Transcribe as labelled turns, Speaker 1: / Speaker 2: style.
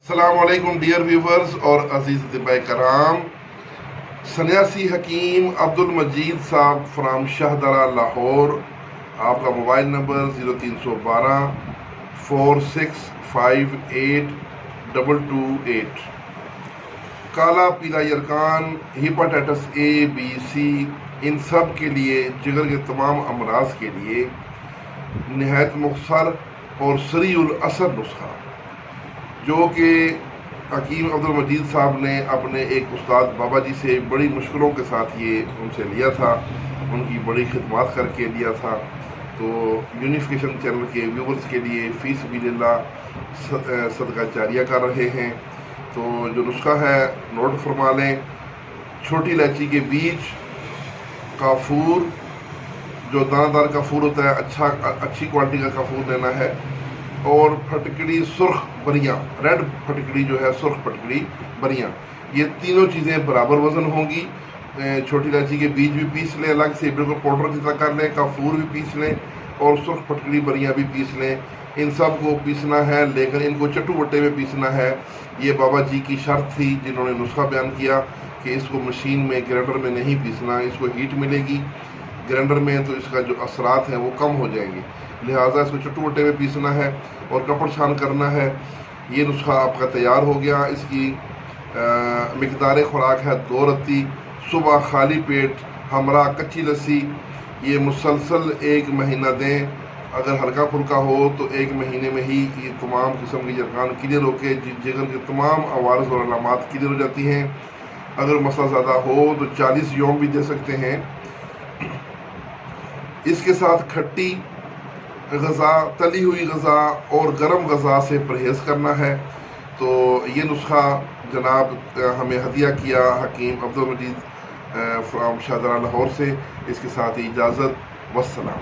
Speaker 1: السلام علیکم dear viewers اور عزیز طباء کرام. سنیاسی حکیم عبدالمجید صاحب فرام شاہدرہ لاہور. آپ کا موبائل نمبر 031246582228. کالا پیلا یرقان، ہیپاٹائٹس اے بی سی، ان سب کے لیے، جگر کے تمام امراض کے لیے نہایت مختصر اور سریع الاثر نسخہ جو کہ حکیم عبدالمجید صاحب نے اپنے ایک استاد بابا جی سے بڑی مشکلوں کے ساتھ یہ ان سے لیا تھا، ان کی بڑی خدمات کر کے لیا تھا. تو یونیفیکیشن چینل کے ویورز کے لیے فی سبیل اللہ صدقہ جاریہ کر رہے ہیں. تو جو نسخہ ہے نوٹ فرما لیں. چھوٹی الائچی کے بیج، کافور، جو دانہ دار کافور ہوتا ہے، اچھی کوالٹی کا کافور لینا ہے، اور پھٹکڑی سرخ بریاں، ریڈ پھٹکڑی جو ہے، سرخ پھٹکڑی بریاں، یہ تینوں چیزیں برابر وزن ہوں گی. چھوٹی الائچی کے بیج بھی پیس لیں الگ سے، بالکل پاؤڈر کی طرح کر لیں. کافور بھی پیس لیں اور سرخ پھٹکڑی بریاں بھی پیس لیں. ان سب کو پیسنا ہے، لیکن ان کو چٹو بٹے میں پیسنا ہے. یہ بابا جی کی شرط تھی جنہوں نے نسخہ بیان کیا کہ اس کو مشین میں، گرائنڈر میں نہیں پیسنا. اس کو ہیٹ ملے گی گرائنڈر میں تو اس کا جو اثرات ہیں وہ کم ہو جائیں گے، لہٰذا اس کو چٹو بٹے میں پیسنا ہے اور کپڑ چھان کرنا ہے. یہ نسخہ آپ کا تیار ہو گیا. اس کی مقدار خوراک ہے 2 رتی. صبح خالی پیٹ ہمراہ کچی لسی. یہ مسلسل 1 مہینہ دیں. اگر ہلکا پھلکا ہو تو 1 مہینے میں ہی یہ تمام قسم کے یرقان کلیئر ہو کے جگر کے تمام عوارض اور علامات کلیئر ہو جاتی ہیں. اگر مسئلہ زیادہ ہو تو 40 یوم بھی دے سکتے ہیں. اس کے ساتھ کھٹی غذا، تلی ہوئی غذا اور گرم غذا سے پرہیز کرنا ہے. تو یہ نسخہ جناب ہمیں ہدیہ کیا حکیم عبدالمجید فرام شاہدرہ لاہور سے. اس کے ساتھ ہی اجازت، والسلام.